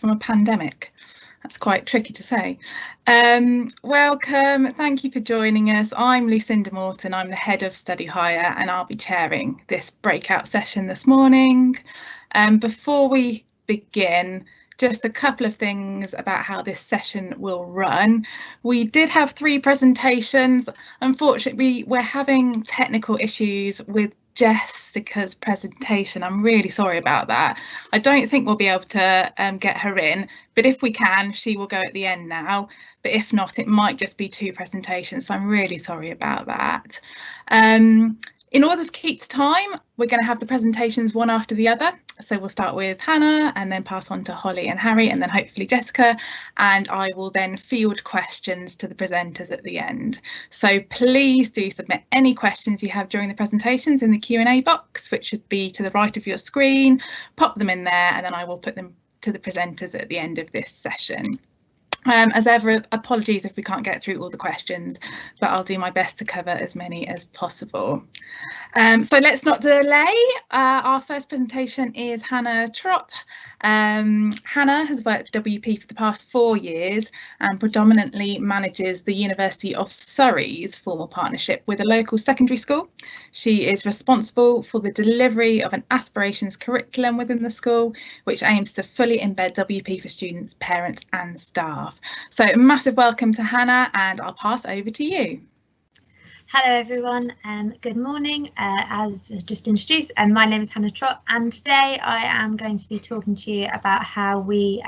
from a pandemic. That's quite tricky to say. Welcome, thank you for joining us. I'm Lucinda Morton, I'm the Head of Study Hire, and I'll be chairing this breakout session this morning. Before we begin, just a couple of things about how this session will run. We did have 3 presentations. Unfortunately, we're having technical issues with Jessica's presentation. I'm really sorry about that. I don't think we'll be able to get her in, but if we can, she will go at the end now. But if not, it might just be 2 presentations, so I'm really sorry about that. In order to keep to time, we're going to have the presentations one after the other. So we'll start with Hannah and then pass on to Holly and Harry and then hopefully Jessica, and I will then field questions to the presenters at the end. So please do submit any questions you have during the presentations in the Q&A box, which should be to the right of your screen. Pop them in there and then I will put them to the presenters at the end of this session. As ever, apologies if we can't get through all the questions, but I'll do my best to cover as many as possible. So let's not delay. Our first presentation is Hannah Trott. Hannah has worked for WP for the past 4 years and predominantly manages the University of Surrey's formal partnership with a local secondary school. She is responsible for the delivery of an aspirations curriculum within the school, which aims to fully embed WP for students, parents and staff. So a massive welcome to Hannah, and I'll pass over to you. Hello everyone, good morning. As just introduced, my name is Hannah Trott, and today I am going to be talking to you about how we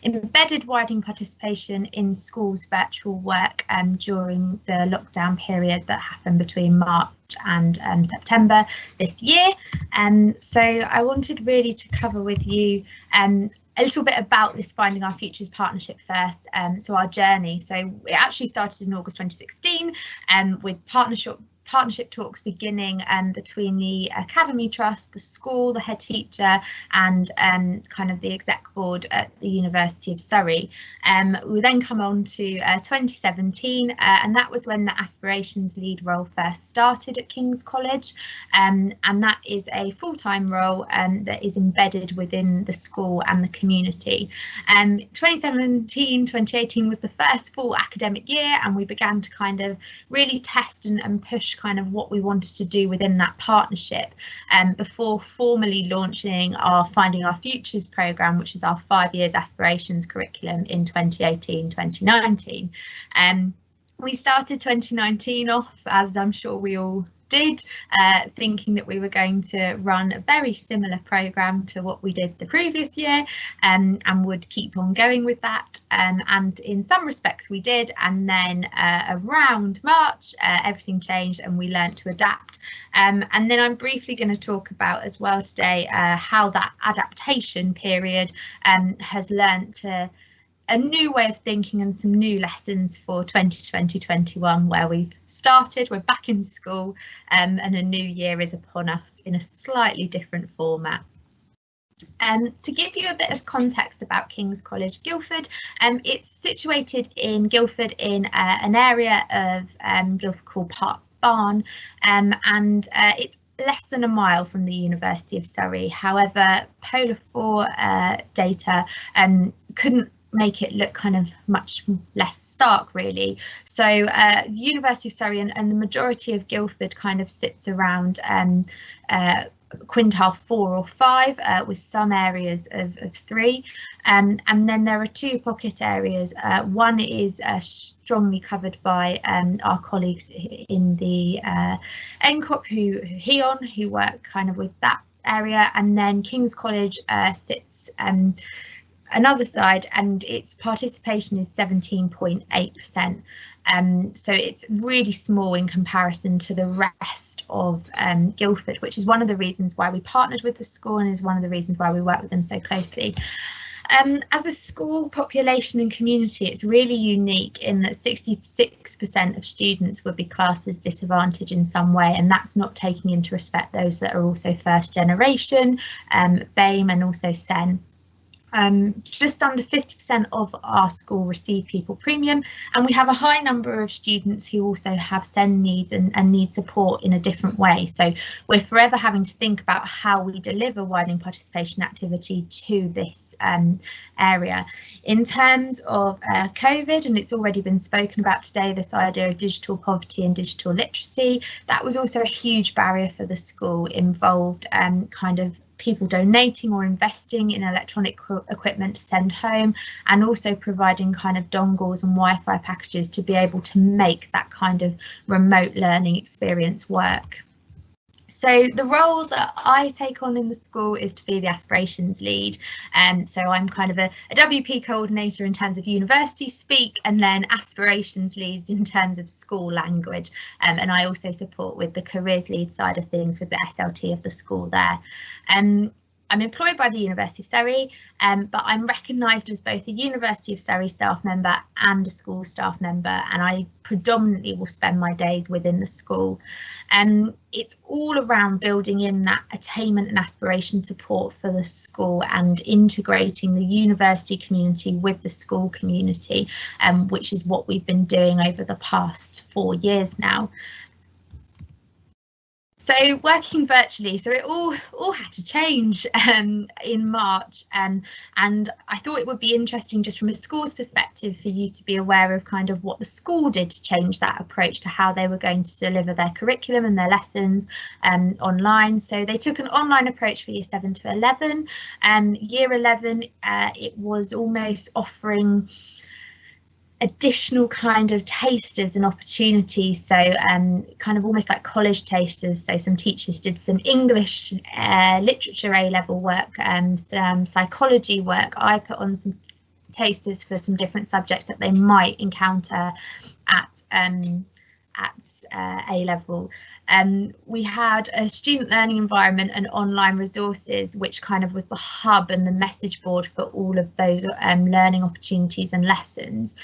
embedded widening participation in schools' virtual work during the lockdown period that happened between March and September this year. So I wanted really to cover with you a little bit about this Finding Our Futures partnership first, so our journey. So it actually started in August 2016 with partnership talks beginning between the Academy Trust, the school, the head teacher and kind of the exec board at the University of Surrey. We then come on to 2017 and that was when the Aspirations lead role first started at King's College, and that is a full-time role that is embedded within the school and the community. 2017, 2018 was the first full academic year, and we began to kind of really test and push kind of what we wanted to do within that partnership before formally launching our Finding Our Futures programme, which is our 5 years aspirations curriculum in 2018-2019. We started 2019 off, as I'm sure we all did, thinking that we were going to run a very similar programme to what we did the previous year and would keep on going with that, and in some respects we did, and then around March everything changed and we learnt to adapt, and then I'm briefly going to talk about as well today how that adaptation period has learnt to a new way of thinking and some new lessons for 2020-21, where we've started, we're back in school, and a new year is upon us in a slightly different format. To give you a bit of context about King's College Guildford, it's situated in Guildford in an area of Guildford called Park Barn, and it's less than a mile from the University of Surrey. However, Polar 4 data couldn't make it look kind of much less stark, really. So the University of Surrey and the majority of Guildford kind of sits around quintile 4 or 5, with some areas of 3, and then there are 2 pocket areas. One is strongly covered by our colleagues in the NCOP who work kind of with that area, and then King's College sits another side, and its participation is 17.8%. So it's really small in comparison to the rest of Guildford, which is one of the reasons why we partnered with the school and is one of the reasons why we work with them so closely. As a school population and community, it's really unique in that 66% of students would be classed as disadvantaged in some way, and that's not taking into respect those that are also first generation, BAME and also SEN. Just under 50% of our school receive pupil premium, and we have a high number of students who also have SEND needs and need support in a different way. So we're forever having to think about how we deliver widening participation activity to this area. In terms of COVID, and it's already been spoken about today, this idea of digital poverty and digital literacy, that was also a huge barrier for the school, involved kind of people donating or investing in electronic equipment to send home, and also providing kind of dongles and Wi-Fi packages to be able to make that kind of remote learning experience work. So the role that I take on in the school is to be the aspirations lead, and so I'm kind of a WP coordinator in terms of university speak, and then aspirations leads in terms of school language, and I also support with the careers lead side of things with the SLT of the school there. I'm employed by the University of Surrey, but I'm recognised as both a University of Surrey staff member and a school staff member, and I predominantly will spend my days within the school. It's all around building in that attainment and aspiration support for the school and integrating the university community with the school community, which is what we've been doing over the past 4 years now. So working virtually, so it all had to change in March, and I thought it would be interesting just from a school's perspective for you to be aware of kind of what the school did to change that approach to how they were going to deliver their curriculum and their lessons online. So they took an online approach for year 7 to 11. Year 11, it was almost offering additional kind of tasters and opportunities, so kind of almost like college tasters. So some teachers did some English literature A-level work and some psychology work. I put on some tasters for some different subjects that they might encounter at A-level. We had a student learning environment and online resources, which kind of was the hub and the message board for all of those learning opportunities and lessons.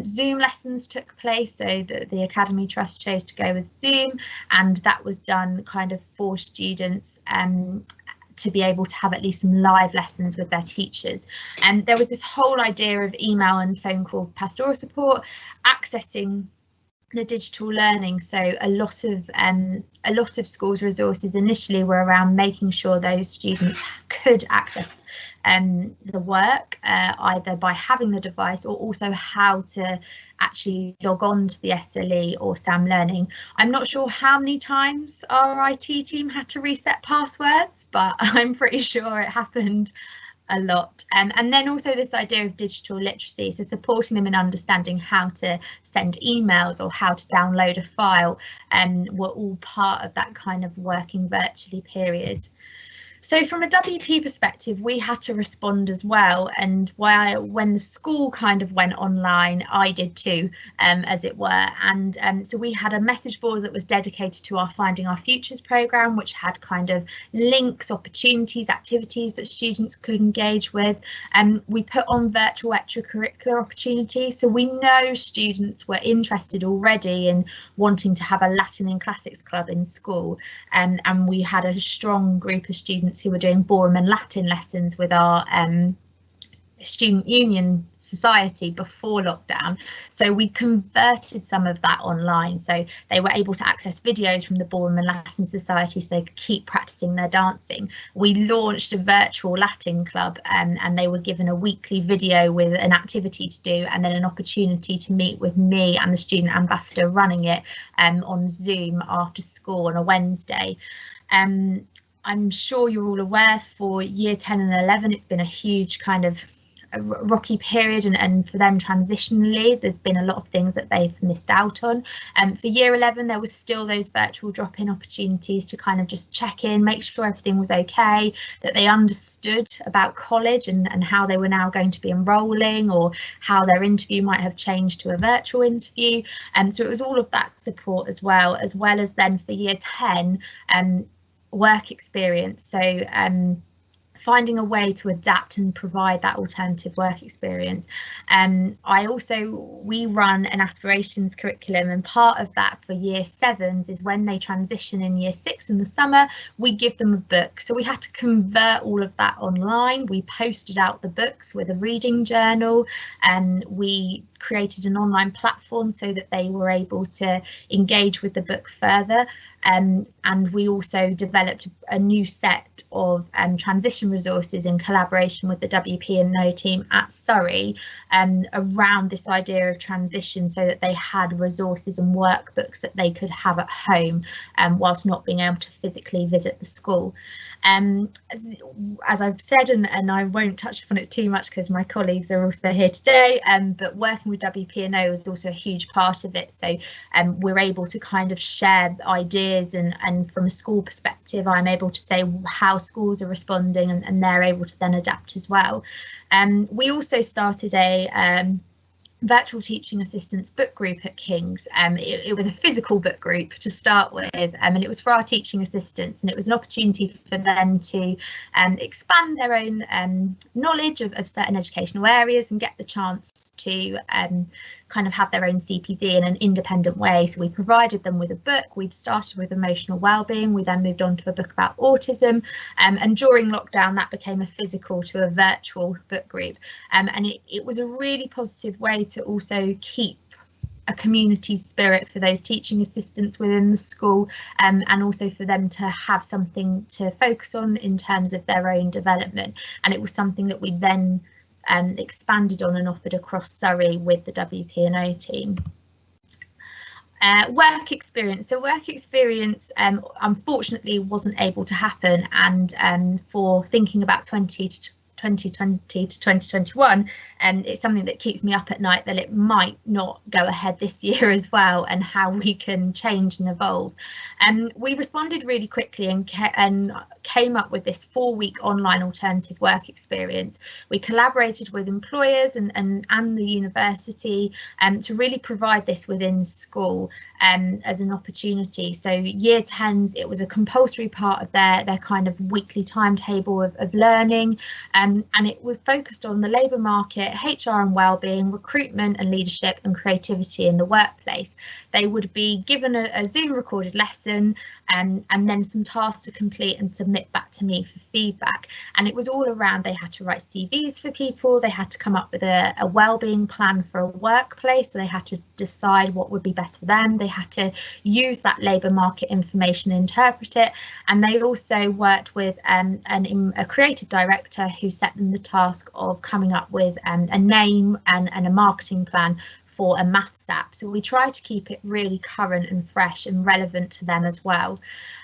Zoom lessons took place, so the Academy Trust chose to go with Zoom, and that was done kind of for students to be able to have at least some live lessons with their teachers. And there was this whole idea of email and phone call pastoral support, accessing the digital learning. So a lot of schools' resources initially were around making sure those students could access the work either by having the device or also how to actually log on to the SLE or SAM Learning. I'm not sure how many times our IT team had to reset passwords, but I'm pretty sure it happened a lot. And then also this idea of digital literacy, so supporting them in understanding how to send emails or how to download a file, were all part of that kind of working virtually period. So from a WP perspective, we had to respond as well, and when the school kind of went online, I did too, as it were. And so we had a message board that was dedicated to our Finding Our Futures programme, which had kind of links, opportunities, activities that students could engage with. And we put on virtual extracurricular opportunities, so we know students were interested already in wanting to have a Latin and Classics club in school, and we had a strong group of students who were doing ballroom and Latin lessons with our student union society before lockdown. So we converted some of that online, so they were able to access videos from the ballroom and Latin society so they could keep practicing their dancing. We launched a virtual Latin club, and they were given a weekly video with an activity to do, and then an opportunity to meet with me and the student ambassador running it on Zoom after school on a Wednesday. I'm sure you're all aware, for year 10 and 11, it's been a huge kind of a rocky period, and for them transitionally, there's been a lot of things that they've missed out on. For year 11, there was still those virtual drop-in opportunities to kind of just check in, make sure everything was okay, that they understood about college and how they were now going to be enrolling, or how their interview might have changed to a virtual interview. And so it was all of that support as well as then for year 10, work experience. So finding a way to adapt and provide that alternative work experience. We run an aspirations curriculum, and part of that for year 7s is when they transition in year 6 in the summer, we give them a book. So we had to convert all of that online. We posted out the books with a reading journal, and we created an online platform so that they were able to engage with the book further. And we also developed a new set of transition resources in collaboration with the WP&O team at Surrey around this idea of transition, so that they had resources and workbooks that they could have at home whilst not being able to physically visit the school. As I've said, and I won't touch upon it too much because my colleagues are also here today, but working with WP&O is also a huge part of it. So we're able to kind of share ideas, and from a school perspective, I'm able to say how schools are responding, and they're able to then adapt as well. We also started a virtual teaching assistants book group at King's. It was a physical book group to start with, and it was for our teaching assistants, and it was an opportunity for them to expand their own knowledge of certain educational areas and get the chance to kind of have their own CPD in an independent way. So we provided them with a book. We'd started with emotional wellbeing. We then moved on to a book about autism, and during lockdown that became a physical to a virtual book group, and it was a really positive way to also keep a community spirit for those teaching assistants within the school, and also for them to have something to focus on in terms of their own development. And it was something that we then expanded on and offered across Surrey with the WP&O team. Work experience. So work experience unfortunately wasn't able to happen, and for thinking about 2020 to 2021, and it's something that keeps me up at night, that it might not go ahead this year as well, and how we can change and evolve. We responded really quickly and came up with this 4-week online alternative work experience. We collaborated with employers and the university to really provide this within school as an opportunity. So year 10s, it was a compulsory part of their kind of weekly timetable of learning, and it was focused on the labour market, HR and wellbeing, recruitment and leadership, and creativity in the workplace. They would be given a Zoom recorded lesson, and then some tasks to complete and submit back to me for feedback. And it was all around, they had to write CVs for people, they had to come up with a wellbeing plan for a workplace, so they had to decide what would be best for them. They had to use that labour market information, interpret it, and they also worked with a creative director who set them the task of coming up with a name and a marketing plan for a maths app. So we try to keep it really current and fresh and relevant to them as well.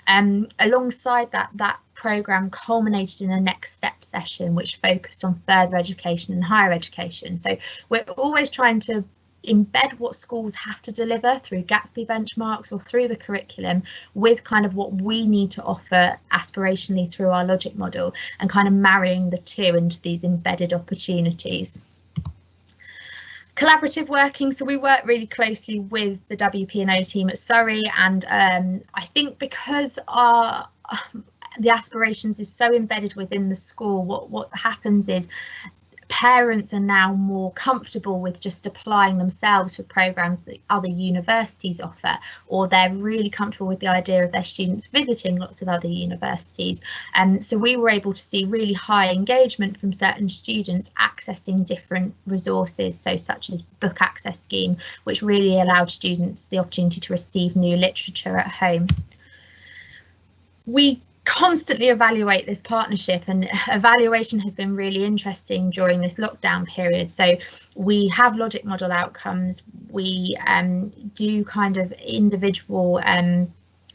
Alongside that programme culminated in a next step session, which focused on further education and higher education. So we're always trying to embed what schools have to deliver through Gatsby benchmarks or through the curriculum with kind of what we need to offer aspirationally through our logic model, and kind of marrying the two into these embedded opportunities. Collaborative working, so we work really closely with the WP&O team at Surrey, and I think because the aspirations is so embedded within the school, what happens is parents are now more comfortable with just applying themselves for programmes that other universities offer, or they're really comfortable with the idea of their students visiting lots of other universities. And so we were able to see really high engagement from certain students accessing different resources, so such as book access scheme, which really allowed students the opportunity to receive new literature at home. We constantly evaluate this partnership, and evaluation has been really interesting during this lockdown period. So we have logic model outcomes, we do kind of individual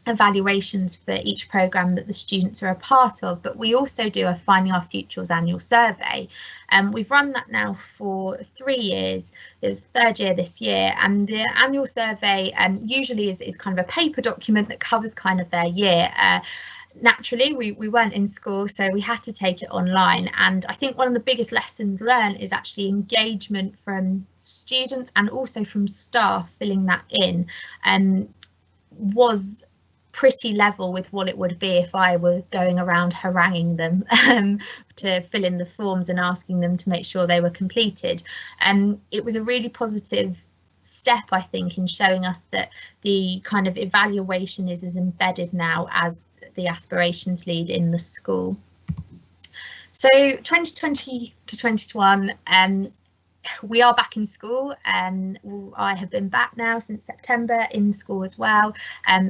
evaluations for each programme that the students are a part of, but we also do a Finding Our Futures annual survey. We've run that now for 3 years. There was the 3rd year this year, and the annual survey usually is kind of a paper document that covers kind of their year. Naturally, we weren't in school, so we had to take it online, and I think one of the biggest lessons learned is actually engagement from students and also from staff filling that in, was pretty level with what it would be if I were going around haranguing them to fill in the forms and asking them to make sure they were completed. And it was a really positive step, I think, in showing us that the kind of evaluation is as embedded now as the aspirations lead in the school. So 2020 to 2021, we are back in school, and I have been back now since September in school as well,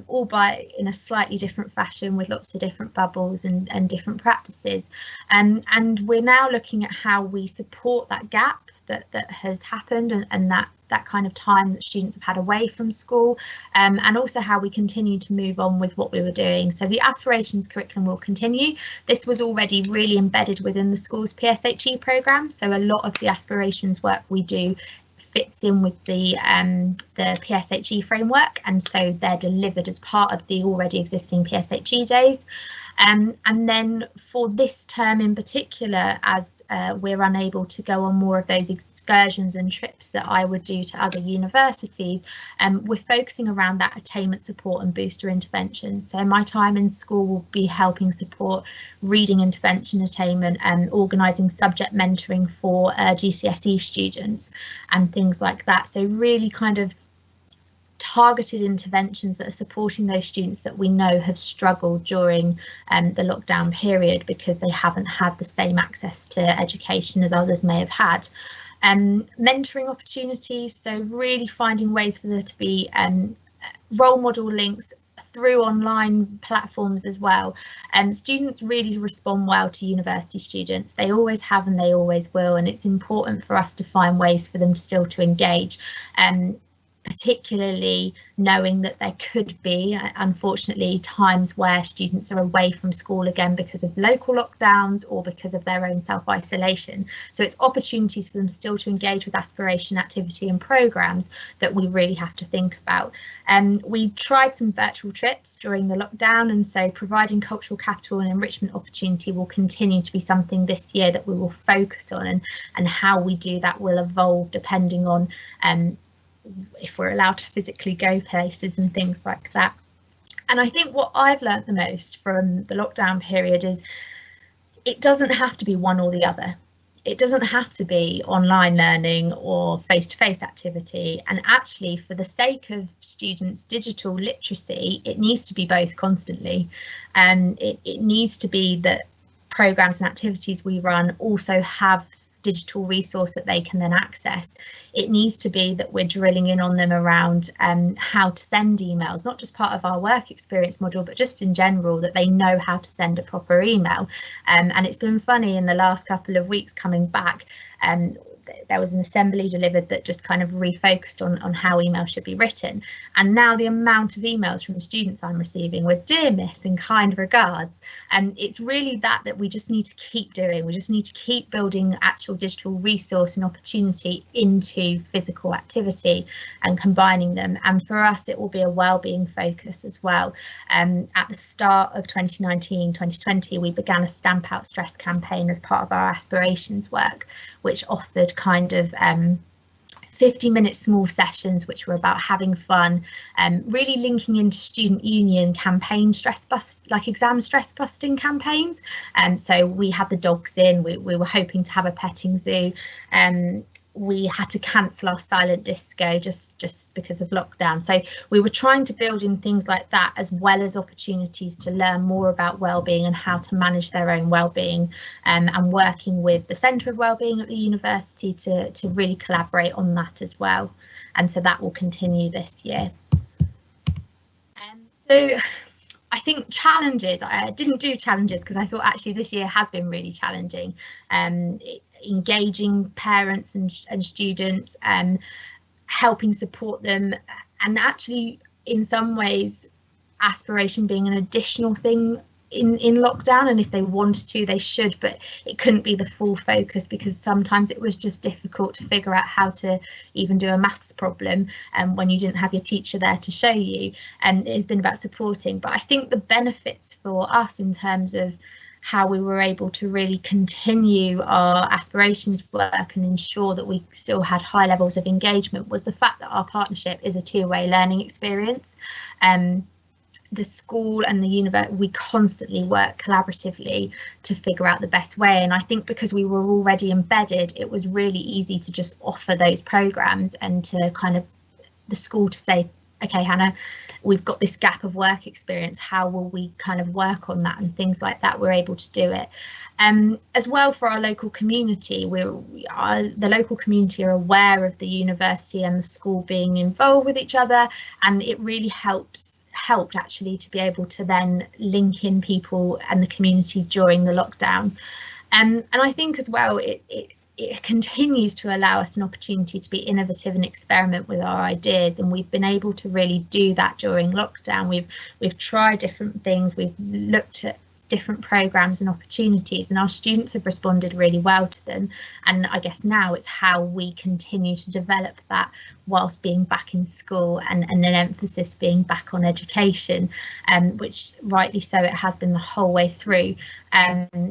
albeit in a slightly different fashion with lots of different bubbles and different practices. And we're now looking at how we support that gap that has happened, and that kind of time that students have had away from school, and also how we continue to move on with what we were doing. So the aspirations curriculum will continue. This was already really embedded within the school's PSHE programme, so a lot of the aspirations work we do fits in with the PSHE framework, and so they're delivered as part of the already existing PSHE days. And then for this term in particular, as we're unable to go on more of those excursions and trips that I would do to other universities, we're focusing around that attainment support and booster interventions. So my time in school will be helping support reading intervention attainment and organising subject mentoring for GCSE students and things like that. So really kind of targeted interventions that are supporting those students that we know have struggled during the lockdown period because they haven't had the same access to education as others may have had. Mentoring opportunities, so really finding ways for there to be role model links through online platforms as well. And students really respond well to university students. They always have and they always will, and it's important for us to find ways for them still to engage. Particularly knowing that there could be, unfortunately, times where students are away from school again because of local lockdowns or because of their own self-isolation. So it's opportunities for them still to engage with aspiration activity and programmes that we really have to think about. We tried some virtual trips during the lockdown, and so providing cultural capital and enrichment opportunity will continue to be something this year that we will focus on, and how we do that will evolve depending on if we're allowed to physically go places and things like that. And I think what I've learnt the most from the lockdown period is it doesn't have to be one or the other. It doesn't have to be online learning or face-to-face activity. And actually, for the sake of students' digital literacy, it needs to be both constantly. And it needs to be that programmes and activities we run also have digital resource that they can then access. It needs to be that we're drilling in on them around how to send emails, not just part of our work experience module, but just in general, that they know how to send a proper email. And it's been funny in the last couple of weeks coming back, there was an assembly delivered that just kind of refocused on how email should be written. And now the amount of emails from students I'm receiving with "Dear Miss" and "Kind regards." And it's really that we just need to keep doing. We just need to keep building actual digital resource and opportunity into physical activity and combining them. And for us, it will be a wellbeing focus as well. At the start of 2019-2020, we began a Stamp Out Stress campaign as part of our aspirations work, which offered kind of 50-minute small sessions which were about having fun, really linking into student union campaign exam stress busting campaigns. So we had the dogs in, we were hoping to have a petting zoo. We had to cancel our silent disco just because of lockdown. So we were trying to build in things like that, as well as opportunities to learn more about wellbeing and how to manage their own wellbeing, and working with the Centre of Wellbeing at the university to really collaborate on that as well. And so that will continue this year. So I think challenges, I didn't do challenges because I thought actually this year has been really challenging. Engaging parents and students, helping support them, and actually in some ways aspiration being an additional thing in lockdown, and if they wanted to they should, but it couldn't be the full focus because sometimes it was just difficult to figure out how to even do a maths problem when you didn't have your teacher there to show you. And it has been about supporting, but I think the benefits for us in terms of how we were able to really continue our aspirations work and ensure that we still had high levels of engagement was the fact that our partnership is a two-way learning experience. the school and the university, we constantly work collaboratively to figure out the best way. And I think because we were already embedded, it was really easy to just offer those programs and to kind of the school to say, OK, Hannah, we've got this gap of work experience. How will we kind of work on that and things like that? We're able to do it. As well for our local community, the local community are aware of the university and the school being involved with each other, and it really helped actually to be able to then link in people and the community during the lockdown. And I think as well it continues to allow us an opportunity to be innovative and experiment with our ideas, and we've been able to really do that during lockdown. We've tried different things, we've looked at different programs and opportunities, and our students have responded really well to them. And I guess now it's how we continue to develop that whilst being back in school, and an emphasis being back on education, which rightly so it has been the whole way through.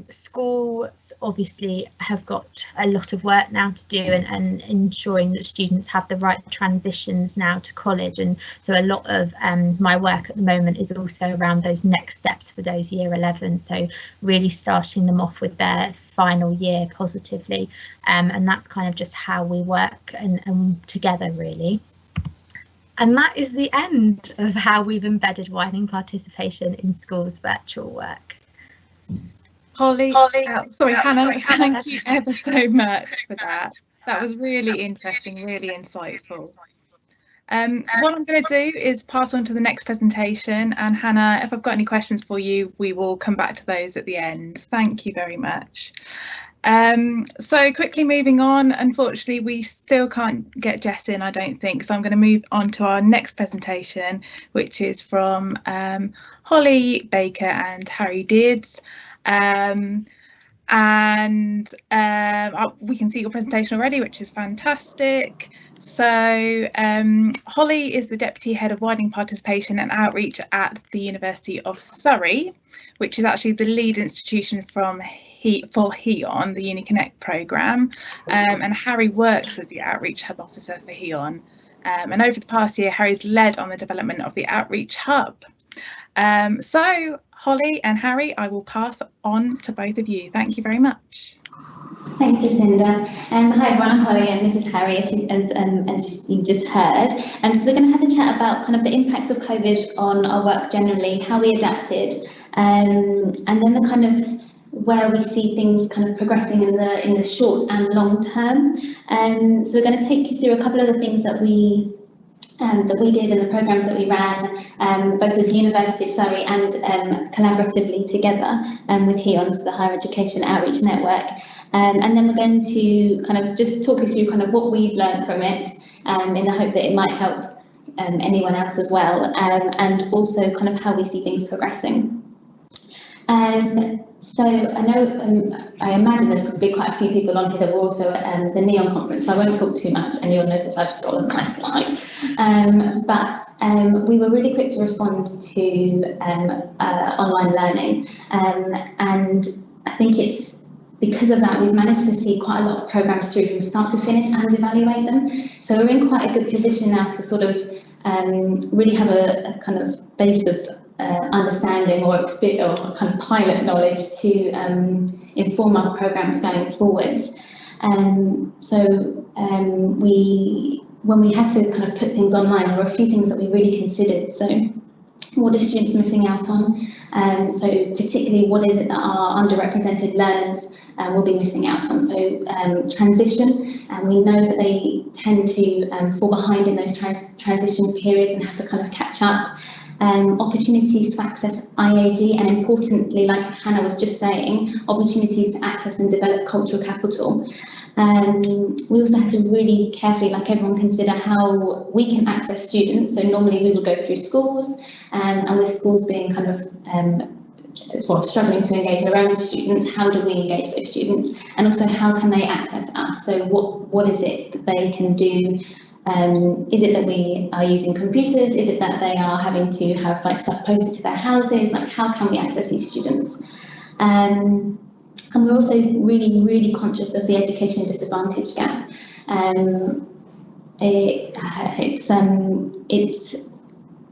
Schools obviously have got a lot of work now to do, and ensuring that students have the right transitions now to college, and so a lot of my work at the moment is also around those next steps for those year 11, so really starting them off with their final year positively, and that's kind of just how we work and together really. And that is the end of how we've embedded widening participation in schools' virtual work. Hollie, sorry, Hannah, thank you ever so much for that. That was really interesting, really insightful. What I'm going to do is pass on to the next presentation, and Hannah, if I've got any questions for you, we will come back to those at the end. Thank you very much. So quickly moving on, unfortunately we still can't get Jess in, I don't think, so I'm going to move on to our next presentation, which is from Hollie Baker and Harry Deards. We can see your presentation already, which is fantastic. So Hollie is the Deputy Head of Widening Participation and Outreach at the University of Surrey, which is actually the lead institution for HEON, the UniConnect programme, and Harry works as the Outreach Hub Officer for HEON. And over the past year, Harry's led on the development of the Outreach Hub. So Hollie and Harry, I will pass on to both of you. Thank you very much. Thanks, Lucinda. Hi everyone, I'm Hollie and this is Harry, as you've just heard. So we're going to have a chat about kind of the impacts of COVID on our work generally, how we adapted, and then the kind of where we see things kind of progressing in the short and long term. So we're going to take you through a couple of the things that we did and the programmes that we ran, both as University of Surrey and collaboratively together with HEON, the Higher Education Outreach Network. And then we're going to kind of just talk you through kind of what we've learned from it, in the hope that it might help anyone else as well, and also kind of how we see things progressing. So I know, I imagine there's probably quite a few people on here that were also at the NEON conference, so I won't talk too much, and you'll notice I've stolen my slide. But we were really quick to respond to online learning, and I think it's because of that we've managed to see quite a lot of programmes through from start to finish and evaluate them. So we're in quite a good position now to sort of really have a kind of base of understanding or kind of pilot knowledge to inform our programmes going forwards. When we had to kind of put things online, there were a few things that we really considered. So what are students missing out on? So particularly what is it that our underrepresented learners will be missing out on? So transition, and we know that they tend to fall behind in those transition periods and have to kind of catch up. Opportunities to access IAG, and importantly, like Hannah was just saying, opportunities to access and develop cultural capital. We also had to really carefully, like everyone, consider how we can access students. So normally we will go through schools, and with schools being kind of struggling to engage their own students, how do we engage those students? And also how can they access us? So what is it that they can do? Is it that we are using computers? Is it that they are having to have like stuff posted to their houses? Like how can we access these students? And we're also really, really conscious of the education disadvantage gap.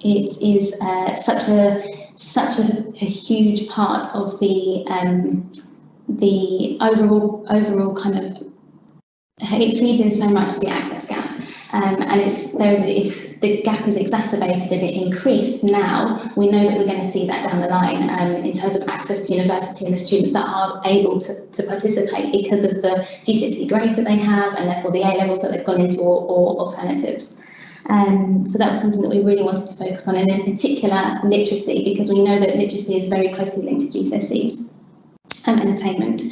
it is such a huge part of the overall kind of, it feeds in so much to the access gap, and if the gap is exacerbated and it increased now, we know that we're going to see that down the line in terms of access to university and the students that are able to participate because of the GCSE grades that they have and therefore the A-levels that they've gone into or alternatives. So that was something that we really wanted to focus on, and in particular literacy, because we know that literacy is very closely linked to GCSEs and attainment.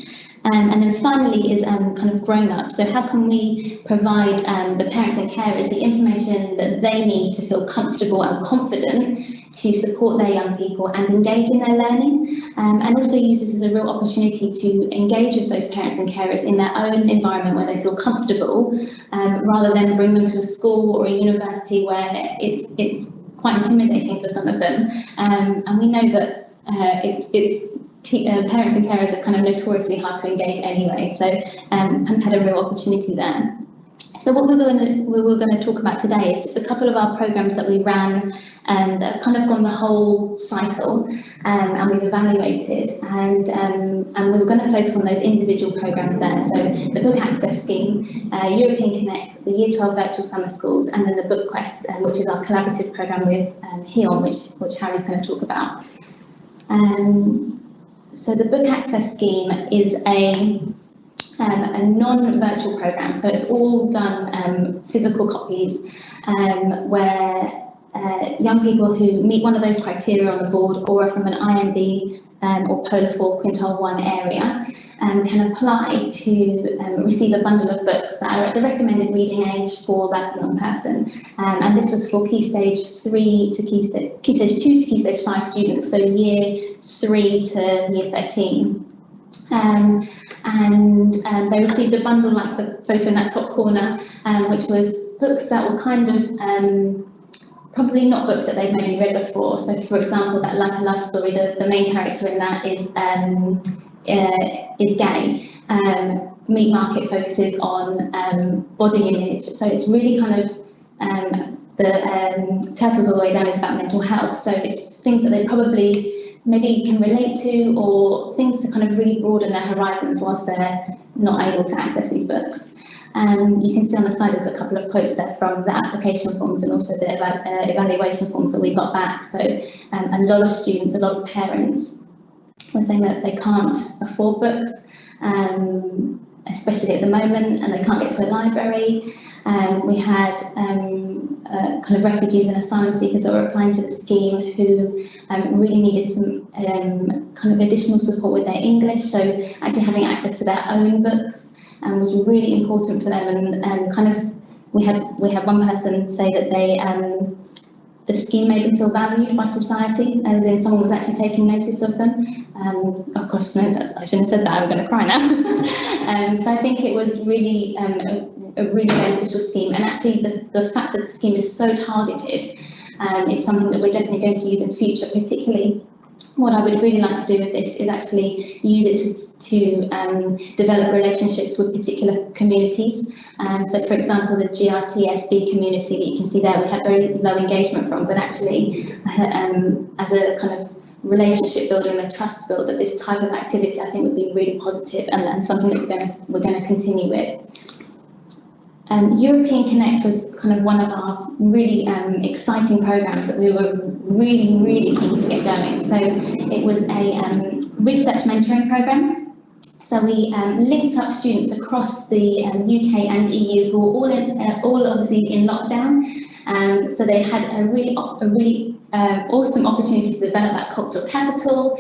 And then finally is kind of grown up. So how can we provide the parents and carers the information that they need to feel comfortable and confident to support their young people and engage in their learning, and also use this as a real opportunity to engage with those parents and carers in their own environment where they feel comfortable, rather than bring them to a school or a university where it's quite intimidating for some of them. And we know that parents and carers are kind of notoriously hard to engage anyway, so kind of had a real opportunity there. So what we're going to talk about today is just a couple of our programs that we ran that have kind of gone the whole cycle, and we've evaluated, and we were going to focus on those individual programs there. So the Book Access Scheme, European Connect, the Year 12 Virtual Summer Schools, and then the Book Quest, which is our collaborative program with HEON, which Harry's going to talk about. So the Book Access Scheme is a non-virtual program, so it's all done physical copies, where young people who meet one of those criteria on the board or are from an IMD or Polar 4 Quintile 1 area can apply to receive a bundle of books that are at the recommended reading age for that young person. And this was for Key Stage 3 to Key Stage 2 to Key Stage 5 students, so Year 3 to Year 13. And they received a bundle like the photo in that top corner, which was books that were kind of probably not books that they've maybe read before. So for example, that Like a Love Story, the main character in that is gay. Meat Market focuses on body image, so it's really kind of the Turtles All the Way Down is about mental health, so it's things that they probably maybe can relate to, or things to kind of really broaden their horizons whilst they're not able to access these books. You can see on the side there's a couple of quotes there from the application forms and also the evaluation forms that we got back. So a lot of students, a lot of parents were saying that they can't afford books, especially at the moment, and they can't get to a library. We had kind of refugees and asylum seekers that were applying to the scheme who really needed some kind of additional support with their English, so actually having access to their own books was really important for them, and kind of we had one person say that they the scheme made them feel valued by society, as in someone was actually taking notice of them. Oh gosh, no, I shouldn't have said that, I'm going to cry now. So I think it was really a really beneficial scheme, and actually the fact that the scheme is so targeted is something that we're definitely going to use in future. Particularly what I would really like to do with this is actually use it to develop relationships with particular communities. So for example, the GRTSB community that you can see there, we had very low engagement from, but actually as a kind of relationship builder and a trust builder, this type of activity I think would be really positive, and something that we're going to continue with. European Connect was kind of one of our really exciting programs that we were really keen to get going. So it was a research mentoring program. So we linked up students across the UK and EU who were all obviously in lockdown. So they had a really awesome opportunity to develop that cultural capital,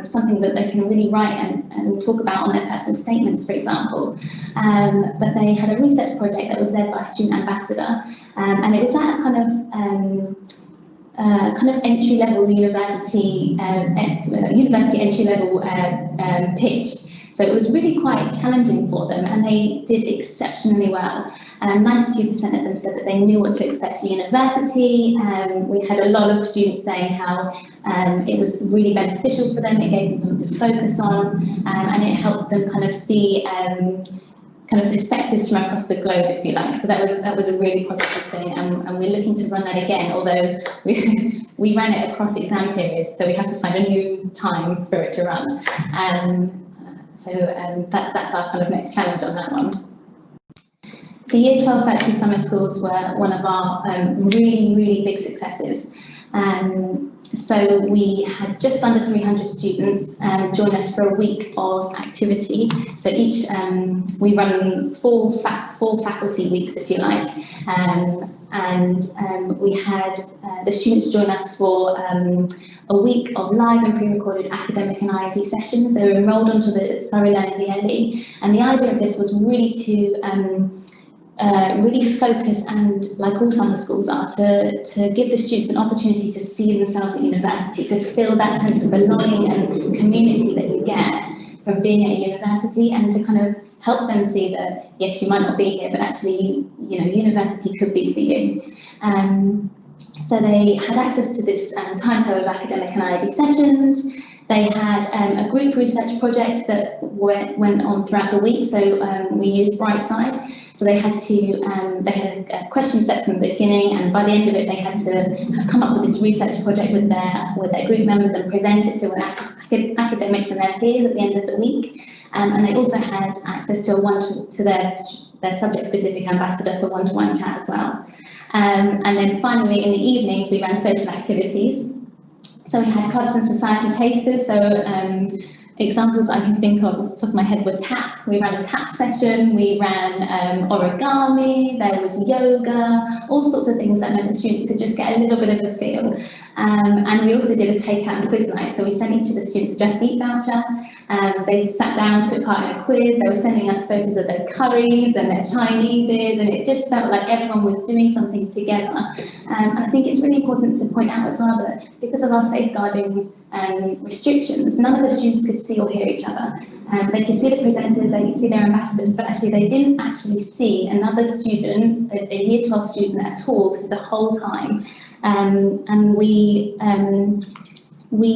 something that they can really write and talk about on their personal statements, for example. But they had a research project that was led by a student ambassador, and it was at a kind of entry-level university entry-level pitch. So it was really quite challenging for them, and they did exceptionally well. 92% of them said that they knew what to expect at university. We had a lot of students saying how it was really beneficial for them, it gave them something to focus on, and it helped them kind of see kind kind of perspectives from across the globe, if you like. So that was a really positive thing, and we're looking to run that again, although we ran it across exam periods, so we have to find a new time for it to run. That's our kind of next challenge on that one. The Year 12 Virtual Summer Schools were one of our really big successes. So we had just under 300 students join us for a week of activity. So each, we run full faculty weeks, if you like, and we had the students join us for a week of live and pre-recorded academic and IED sessions. They were enrolled onto the Surrey Learning VLE, and the idea of this was really to really focus, and like all summer schools are, to give the students an opportunity to see themselves at university, to feel that sense of belonging and community that you get from being at university, and to kind of help them see that, yes, you might not be here, but actually, you know, university could be for you. So they had access to this timetable of academic and IED sessions. They had a group research project that went on throughout the week, so we used Brightside. So they had a question set from the beginning, and by the end of it, they had to have come up with this research project with their group members and present it to academics and their peers at the end of the week. And they also had access to their subject-specific ambassador for one-to-one chat as well. And then finally, in the evenings, we ran social activities. So we had clubs and society tasters. So examples I can think of off the top of my head were tap. We ran a tap session, we ran origami, there was yoga, all sorts of things that meant the students could just get a little bit of a feel. And we also did a takeout and quiz night. So we sent each of the students a Just Eat voucher. They sat down, took part in a quiz. They were sending us photos of their curries and their Chineses, and it just felt like everyone was doing something together. And I think it's really important to point out as well that because of our safeguarding restrictions, none of the students could see or hear each other. They could see the presenters, they could see their ambassadors, but actually they didn't actually see another student, a Year 12 student at all, for the whole time. And we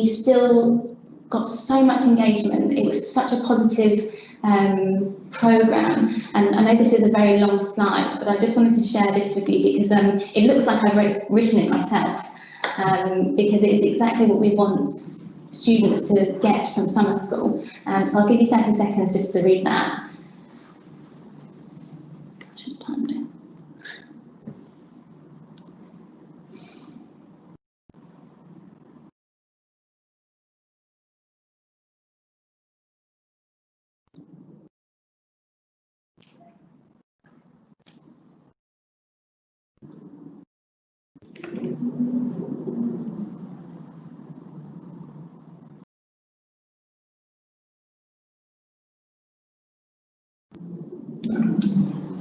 still got so much engagement. It was such a positive programme, and I know this is a very long slide, but I just wanted to share this with you because it looks like I've written it myself, because it is exactly what we want students to get from summer school. So I'll give you 30 seconds just to read that. I should have timed it.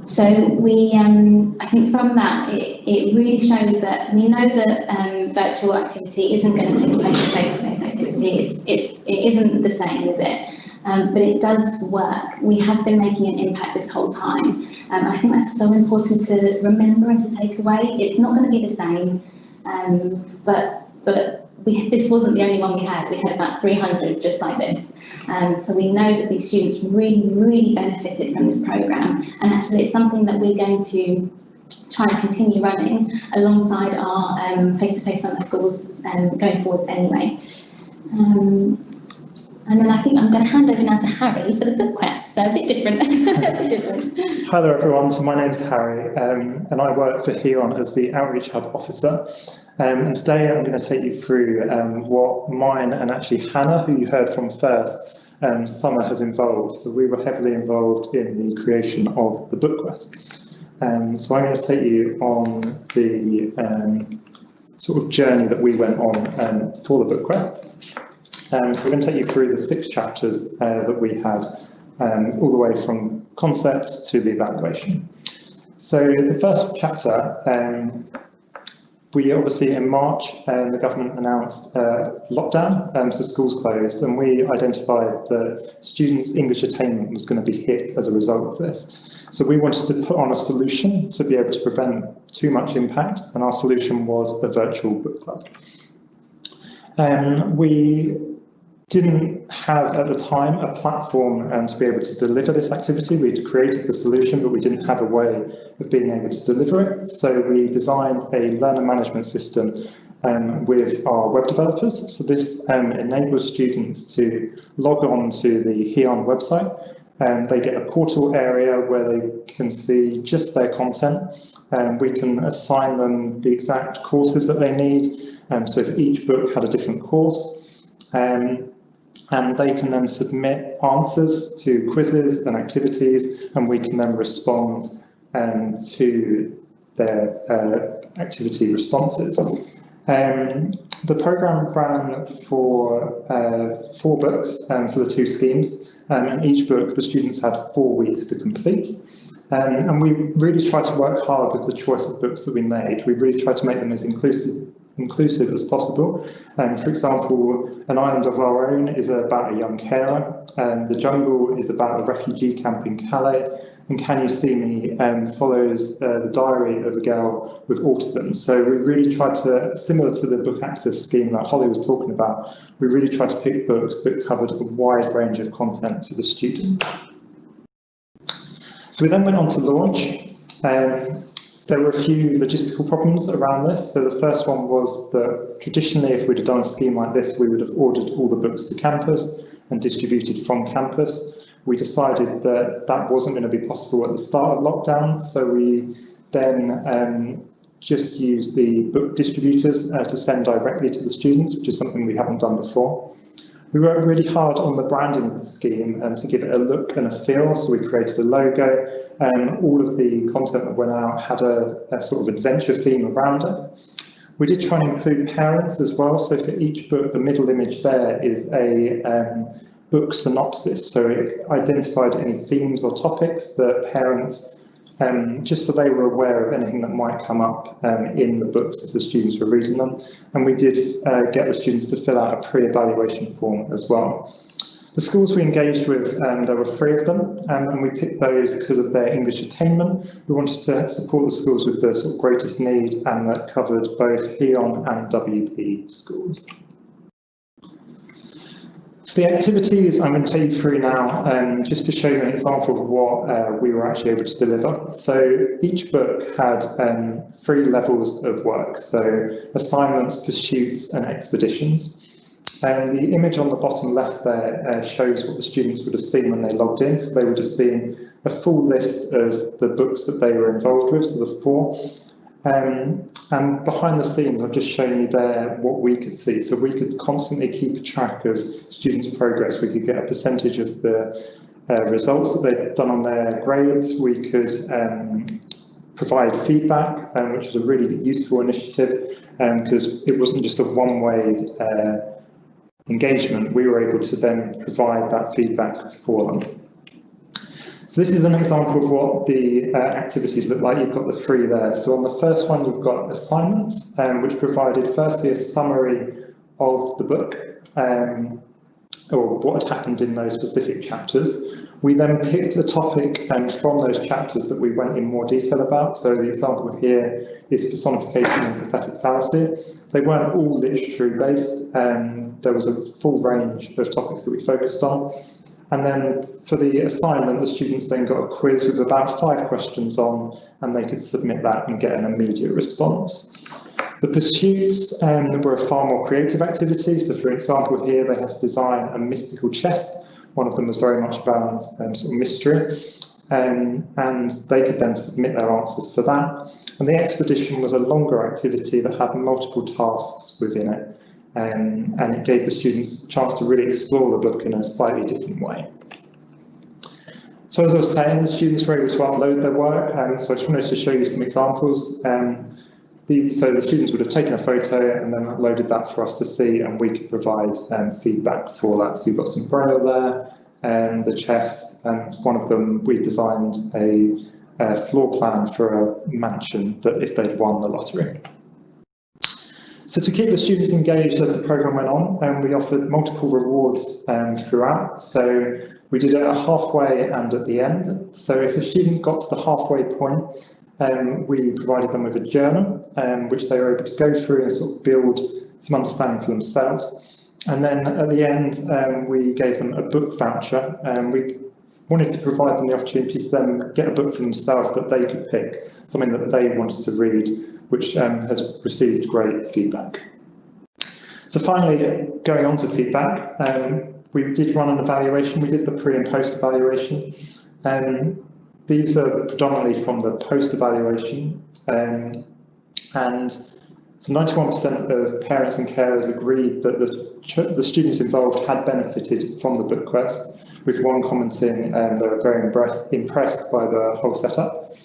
So we, I think from that, it really shows that we know that virtual activity isn't going to take place in face-to-face activity. It isn't the same, is it? But it does work. We have been making an impact this whole time. I think that's so important to remember and to take away. It's not going to be the same, but this wasn't the only one we had. We had about 300 just like this. So we know that these students really benefited from this programme, and actually it's something that we're going to try and continue running alongside our face-to-face summer schools going forwards anyway. And then I think I'm going to hand over now to Harry for the book quest, so a bit different. Hi there everyone, so my name's Harry, and I work for HEON as the Outreach Hub Officer. And today I'm going to take you through what mine and actually Hannah, who you heard from first, summer has involved. So we were heavily involved in the creation of the book quest. So I'm going to take you on the sort of journey that we went on for the book quest. So we're going to take you through the 6 chapters that we had, all the way from concept to the evaluation. So the first chapter, we obviously in March, the government announced lockdown, so schools closed, and we identified that students' English attainment was going to be hit as a result of this. So we wanted to put on a solution to be able to prevent too much impact, and our solution was a virtual book club. We didn't have at the time a platform to be able to deliver this activity. We'd created the solution, but we didn't have a way of being able to deliver it. So we designed a learner management system with our web developers. So this enables students to log on to the HEON website, and they get a portal area where they can see just their content. We can assign them the exact courses that they need. So if each book had a different course, and they can then submit answers to quizzes and activities, and we can then respond to their activity responses. The programme ran for 4 books for the 2 schemes, and each book the students had 4 weeks to complete. And we really tried to work hard with the choice of books that we made. We really tried to make them as inclusive as possible. For example, An Island of Our Own is about a young carer, The Jungle is about a refugee camp in Calais, and Can You See Me follows the diary of a girl with autism. So we really tried to, similar to the book access scheme that Hollie was talking about, we really tried to pick books that covered a wide range of content for the student. So we then went on to launch. There were a few logistical problems around this. So the first one was that traditionally, if we'd have done a scheme like this, we would have ordered all the books to campus and distributed from campus. We decided that that wasn't going to be possible at the start of lockdown. So we then just used the book distributors to send directly to the students, which is something we haven't done before. We worked really hard on the branding of the scheme to give it a look and a feel. So we created a logo, and all of the content that went out had a sort of adventure theme around it. We did try and include parents as well. So for each book, the middle image there is a book synopsis. So it identified any themes or topics that parents, just so they were aware of anything that might come up in the books as the students were reading them. And we did get the students to fill out a pre-evaluation form as well. The schools we engaged with, there were 3 of them, and we picked those because of their English attainment. We wanted to support the schools with the sort of greatest need, and that covered both HEON and WP schools. So the activities I'm going to take you through now, just to show you an example of what we were actually able to deliver. So each book had 3 levels of work, so assignments, pursuits and expeditions. And the image on the bottom left there shows what the students would have seen when they logged in. So they would have seen a full list of the books that they were involved with, so the 4. And behind the scenes, I've just shown you there what we could see. So we could constantly keep track of students' progress. We could get a percentage of the results that they've done on their grades. We could provide feedback, which was a really useful initiative, because it wasn't just a one-way engagement. We were able to then provide that feedback for them. So this is an example of what the activities look like. You've got the 3 there. So on the first one, you've got assignments, which provided firstly a summary of the book, or what had happened in those specific chapters. We then picked a topic from those chapters that we went in more detail about. So the example here is personification and prophetic fallacy. They weren't all literature based, there was a full range of topics that we focused on. And then for the assignment, the students then got a quiz with about 5 questions on, and they could submit that and get an immediate response. The pursuits were a far more creative activity. So for example, here they had to design a mystical chest. One of them was very much about sort of mystery, and they could then submit their answers for that. And the expedition was a longer activity that had multiple tasks within it. And it gave the students a chance to really explore the book in a slightly different way. So as I was saying, the students were able to upload their work, so I just wanted to show you some examples. So the students would have taken a photo and then uploaded that for us to see, and we could provide feedback for that. So you've got some braille there, and the chest, and one of them we designed a floor plan for a mansion that if they'd won the lottery. So to keep the students engaged as the programme went on, we offered multiple rewards throughout. So we did it at halfway and at the end. So if a student got to the halfway point, we provided them with a journal, which they were able to go through and sort of build some understanding for themselves. And then at the end, we gave them a book voucher. We wanted to provide them the opportunity to then get a book for themselves that they could pick, something that they wanted to read, which has received great feedback. So finally, going on to feedback, we did run an evaluation. We did the pre and post evaluation. These are predominantly from the post evaluation, and so 91% of parents and carers agreed that the students involved had benefited from the book quest, with one commenting they were very impressed by the whole setup,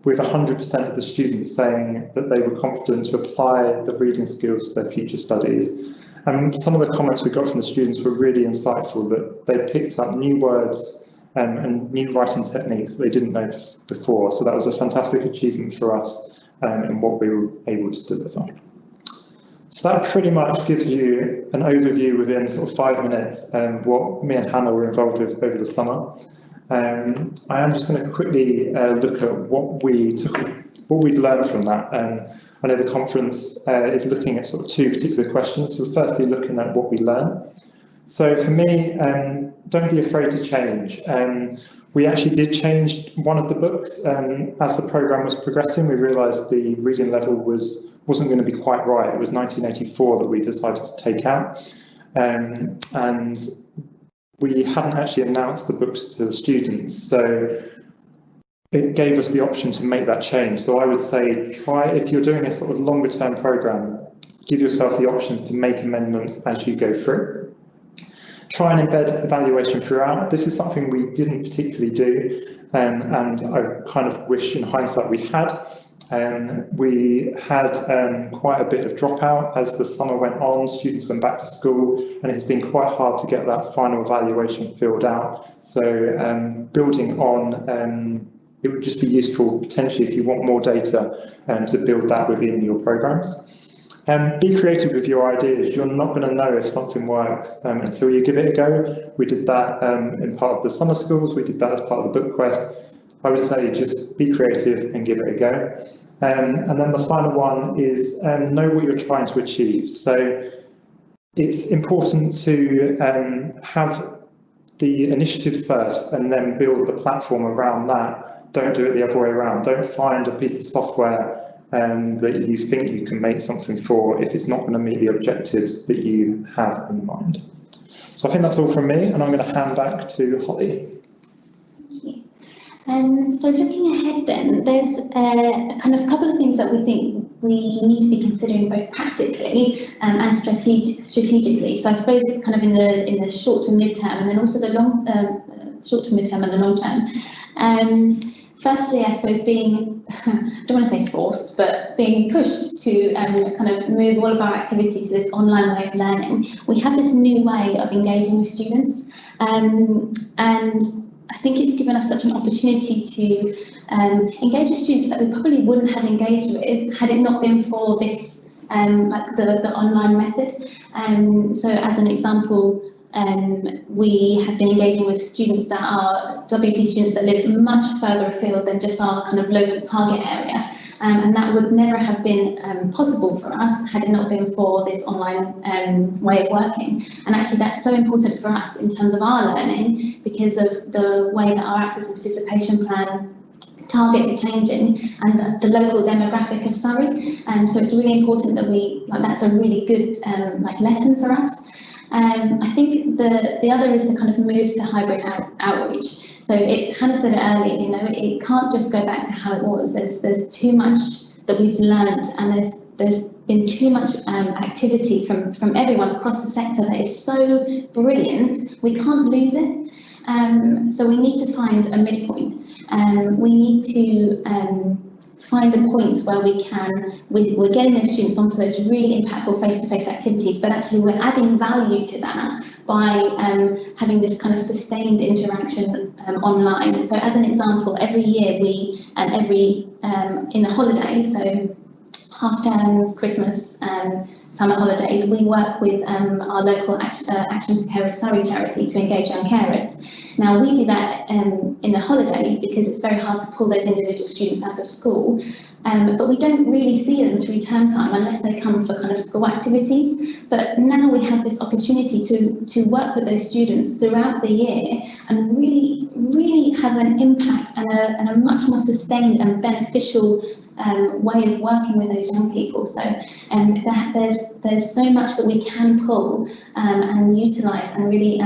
with 100% of the students saying that they were confident to apply the reading skills to their future studies. And some of the comments we got from the students were really insightful, that they picked up new words and new writing techniques they didn't know before. So that was a fantastic achievement for us in what we were able to deliver. So that pretty much gives you an overview within sort of 5 minutes what me and Hannah were involved with over the summer. I am just going to quickly look at what we learned from that. I know the conference is looking at sort of 2 particular questions. So firstly, looking at what we learned. So for me, don't be afraid to change. We actually did change one of the books as the programme was progressing. We realised the reading level wasn't going to be quite right. It was 1984 that we decided to take out, and we hadn't actually announced the books to the students, so it gave us the option to make that change. So I would say try, if you're doing a sort of longer term programme, give yourself the options to make amendments as you go through. Try and embed evaluation throughout. This is something we didn't particularly do, and I kind of wish in hindsight we had. We had quite a bit of dropout as the summer went on. Students went back to school, and it's been quite hard to get that final evaluation filled out. So building on, it would just be useful potentially if you want more data to build that within your programs. Be creative with your ideas. You're not going to know if something works until you give it a go. We did that in part of the summer schools. We did that as part of the book quest. I would say just be creative and give it a go. And then the final one is know what you're trying to achieve. So it's important to have the initiative first and then build the platform around that. Don't do it the other way around. Don't find a piece of software that you think you can make something for if it's not going to meet the objectives that you have in mind. So I think that's all from me, and I'm going to hand back to Hollie. Thank you. So looking ahead then, there's a kind of couple of things that we think we need to be considering both practically and strategically. So I suppose kind of in the short to mid-term, and then also the short to mid-term and the long term. Firstly, I suppose being, I don't want to say forced, but being pushed to kind of move all of our activities to this online way of learning. We have this new way of engaging with students, and I think it's given us such an opportunity to engage with students that we probably wouldn't have engaged with had it not been for this like the online method. So as an example, we have been engaging with students that are WP students that live much further afield than just our kind of local target area, and that would never have been possible for us had it not been for this online way of working. And actually that's so important for us in terms of our learning because of the way that our access and participation plan targets are changing and the local demographic of Surrey. So it's really important that that's a really good lesson for us. I think the other is the kind of move to hybrid outreach. So Hannah said it earlier, it can't just go back to how it was. There's too much that we've learned, and there's been too much activity from everyone across the sector that is so brilliant. We can't lose it. So we need to find a midpoint. We need to find a point where we're getting those students onto those really impactful face-to-face activities, but actually we're adding value to that by having this kind of sustained interaction online. So as an example, every year in the holidays, so half terms, Christmas, summer holidays, we work with our local Action for Carers Surrey charity to engage young carers. Now we do that in the holidays because it's very hard to pull those individual students out of school, but we don't really see them through term time unless they come for kind of school activities. But now we have this opportunity to work with those students throughout the year and really have an impact and a much more sustained and beneficial way of working with those young people. So there's so much that we can pull and utilise and really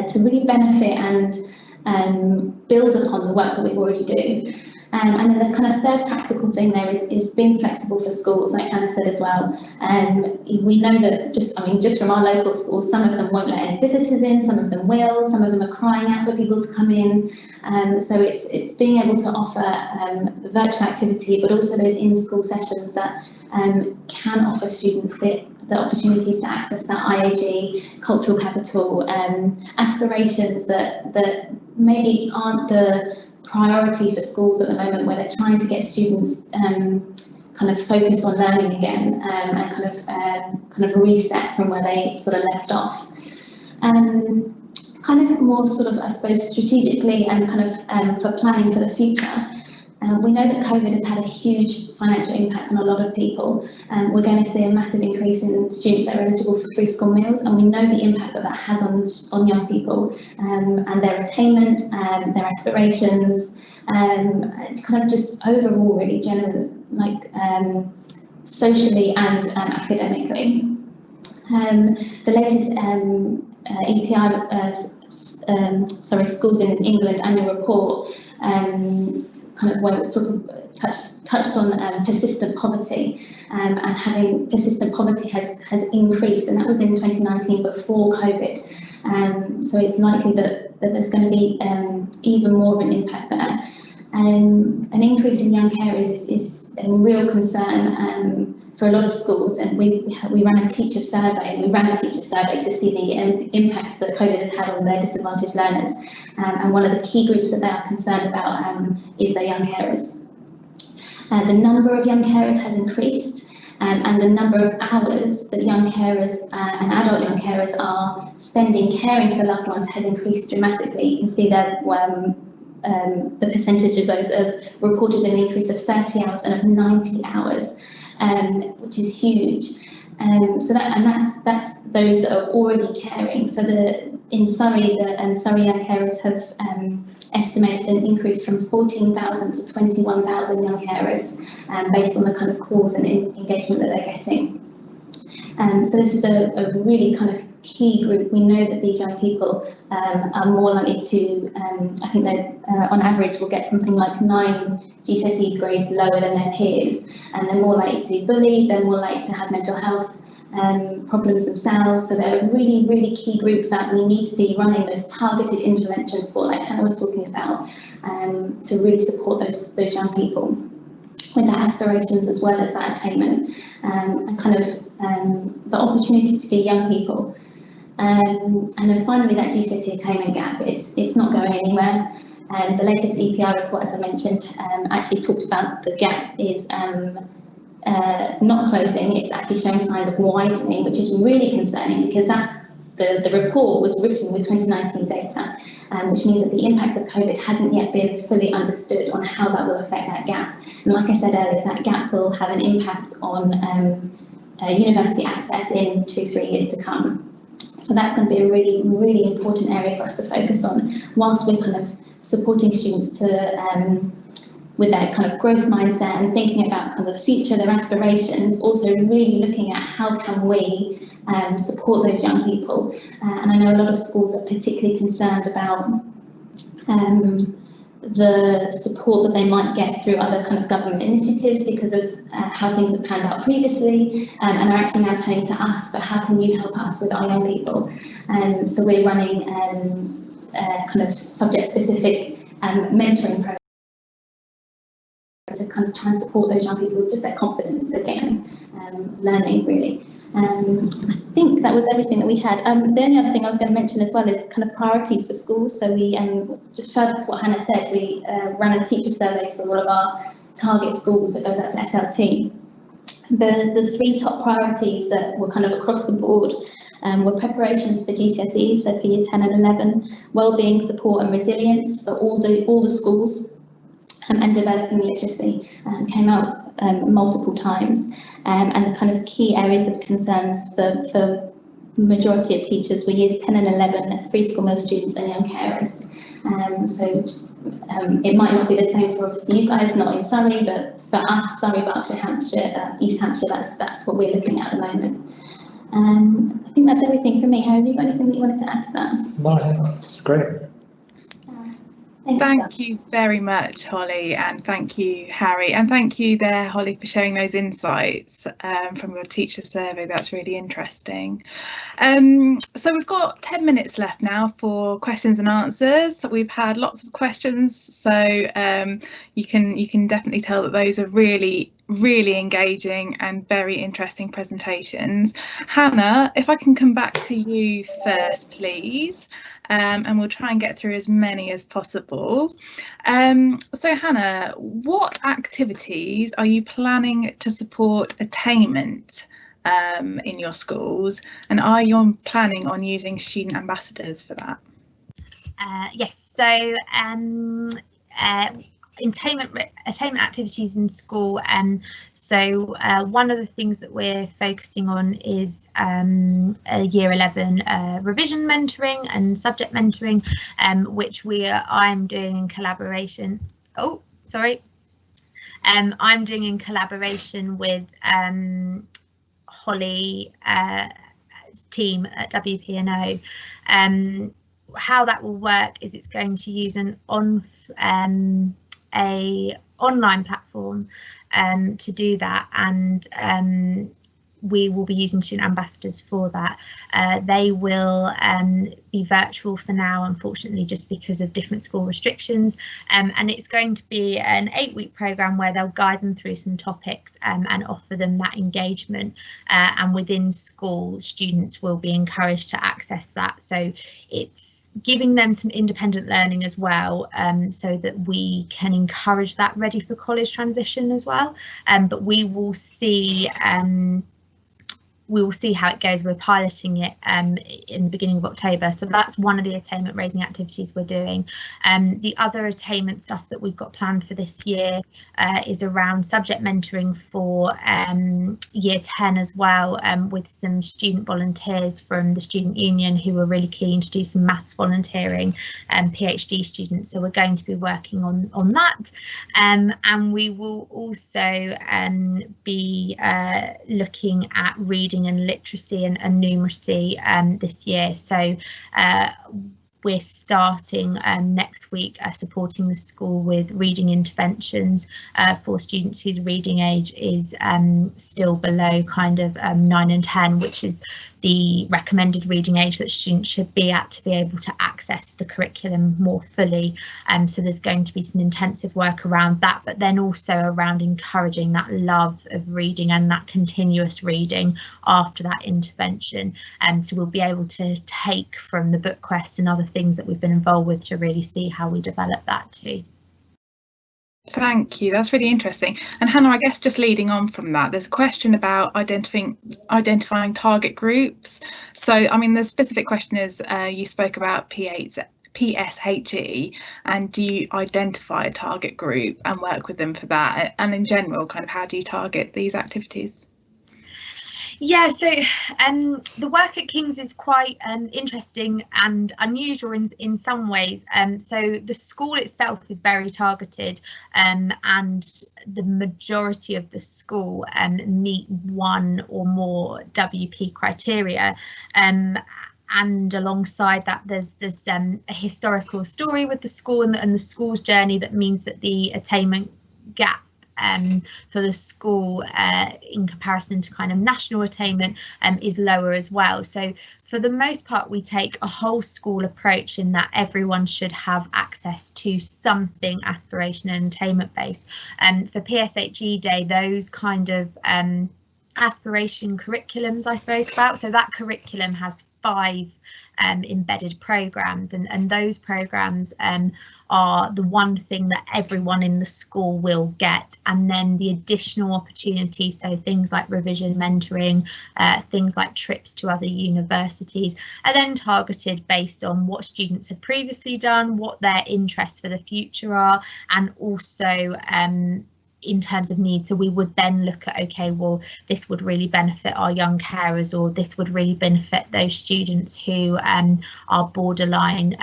to really benefit and build upon the work that we already do. And then the kind of third practical thing there is being flexible for schools, like Hannah said as well. We know that just from our local schools, some of them won't let any visitors in, some of them will, some of them are crying out for people to come in. So it's being able to offer the virtual activity, but also those in-school sessions that can offer students the opportunities to access that IAG, cultural capital, aspirations that maybe aren't the priority for schools at the moment, where they're trying to get students kind of focused on learning again and kind of reset from where they sort of left off. Kind of more sort of, I suppose, strategically and kind of for planning for the future. We know that COVID has had a huge financial impact on a lot of people. We're going to see a massive increase in students that are eligible for free school meals, and we know the impact that has on young people and their attainment, their aspirations, kind of just overall really general, like socially and academically. The latest EPI, Schools in England annual report, kind of where it was touched on persistent poverty, and having persistent poverty has increased, and that was in 2019 before COVID. So it's likely that there's going to be even more of an impact there. An increase in young carers is a real concern for a lot of schools, and we ran a teacher survey. We ran a teacher survey to see the impact that COVID has had on their disadvantaged learners, and one of the key groups that they are concerned about is their young carers. The number of young carers has increased, and the number of hours that young carers and adult young carers are spending caring for loved ones has increased dramatically. You can see that the percentage of those have reported an increase of 30 hours and of 90 hours. Which is huge. So that's those that are already caring. So in Surrey, Surrey young carers have estimated an increase from 14,000 to 21,000 young carers based on the kind of calls and engagement that they're getting. So this is a really kind of key group. We know that these young people are more likely to, I think they on average will get something like 9 GCSE grades lower than their peers, and they're more likely to be bullied, they're more likely to have mental health problems themselves. So they're a really, really key group that we need to be running those targeted interventions for, like Hannah was talking about, to really support those young people with their aspirations as well as that attainment, and kind of the opportunity to be young people. And then finally, that GCSE attainment gap, it's not going anywhere. The latest EPI report, as I mentioned, actually talked about the gap is not closing, it's actually showing signs of widening, which is really concerning because the report was written with 2019 data, which means that the impact of COVID hasn't yet been fully understood on how that will affect that gap. And like I said earlier, that gap will have an impact on university access in 2-3 years to come. So that's going to be a really, really important area for us to focus on, whilst we're kind of supporting students to with their kind of growth mindset and thinking about kind of the future, their aspirations, also really looking at how can we support those young people. And I know a lot of schools are particularly concerned about the support that they might get through other kind of government initiatives because of how things have panned out previously, and are actually now turning to us for how can you help us with our young people. So we're running kind of subject-specific mentoring programs to kind of try and support those young people with just their confidence again, learning really. I think that was everything that we had. The only other thing I was going to mention as well is kind of priorities for schools. So we, just further to what Hannah said, we ran a teacher survey for all of our target schools that goes out to SLT. The three top priorities that were kind of across the board were preparations for GCSEs, so for year 10 and 11, wellbeing, support and resilience for all the schools, and developing literacy came out multiple times, and the kind of key areas of concerns for majority of teachers were years 10 and 11, free school meal students and young carers. It might not be the same for obviously you guys, not in Surrey, but for us, Surrey, Berkshire, Hampshire, East Hampshire, that's what we're looking at the moment. I think that's everything from me. Have you got anything that you wanted to add to that? No, that's great. Thank you very much, Hollie, and thank you, Harry, and thank you there, Hollie, for sharing those insights from your teacher survey. That's really interesting. So we've got 10 minutes left now for questions and answers. We've had lots of questions, so you can definitely tell that those are really engaging and very interesting presentations. Hannah, if I can come back to you first, please. And we'll try and get through as many as possible. So Hannah, what activities are you planning to support attainment in your schools, and are you planning on using student ambassadors for that? Yes, so attainment activities in school, so one of the things that we're focusing on is year 11 revision mentoring and subject mentoring, which I'm doing in collaboration. I'm doing in collaboration with Hollie team at WP&O. How that will work is it's going to use an online platform to do that, and we will be using student ambassadors for that. They will be virtual for now, unfortunately, just because of different school restrictions, and it's going to be an 8-week programme where they'll guide them through some topics and offer them that engagement, and within school students will be encouraged to access that, so it's giving them some independent learning as well, so that we can encourage that ready for college transition as well, but we will see how it goes. We're piloting it in the beginning of October, so that's one of the attainment raising activities we're doing. The other attainment stuff that we've got planned for this year is around subject mentoring for year 10 as well, with some student volunteers from the student union who are really keen to do some maths volunteering, PhD students, so we're going to be working on that, and we will also be looking at reading and literacy and numeracy this year, so we're starting next week supporting the school with reading interventions for students whose reading age is still below kind of 9 and 10, which is the recommended reading age that students should be at to be able to access the curriculum more fully. So there's going to be some intensive work around that, but then also around encouraging that love of reading and that continuous reading after that intervention. So we'll be able to take from the book quest and other things that we've been involved with to really see how we develop that too. Thank you, that's really interesting. And Hannah, I guess just leading on from that, there's a question about identifying target groups. So I mean, the specific question is, you spoke about PSHE, and do you identify a target group and work with them for that? And in general, kind of how do you target these activities? Yeah, so the work at King's is quite interesting and unusual in some ways. So the school itself is very targeted, and the majority of the school meet one or more WP criteria. And alongside that, there's a historical story with the school and the school's journey that means that the attainment gap for the school in comparison to kind of national attainment is lower as well. So for the most part, we take a whole school approach in that everyone should have access to something aspiration and attainment based. For PSHE Day, those kind of aspiration curriculums I spoke about. So that curriculum has 5 embedded programs, and those programs are the one thing that everyone in the school will get, and then the additional opportunities, so things like revision mentoring, things like trips to other universities, are then targeted based on what students have previously done, what their interests for the future are, and also in terms of needs. So we would then look at, okay, well, this would really benefit our young carers, or this would really benefit those students who are borderline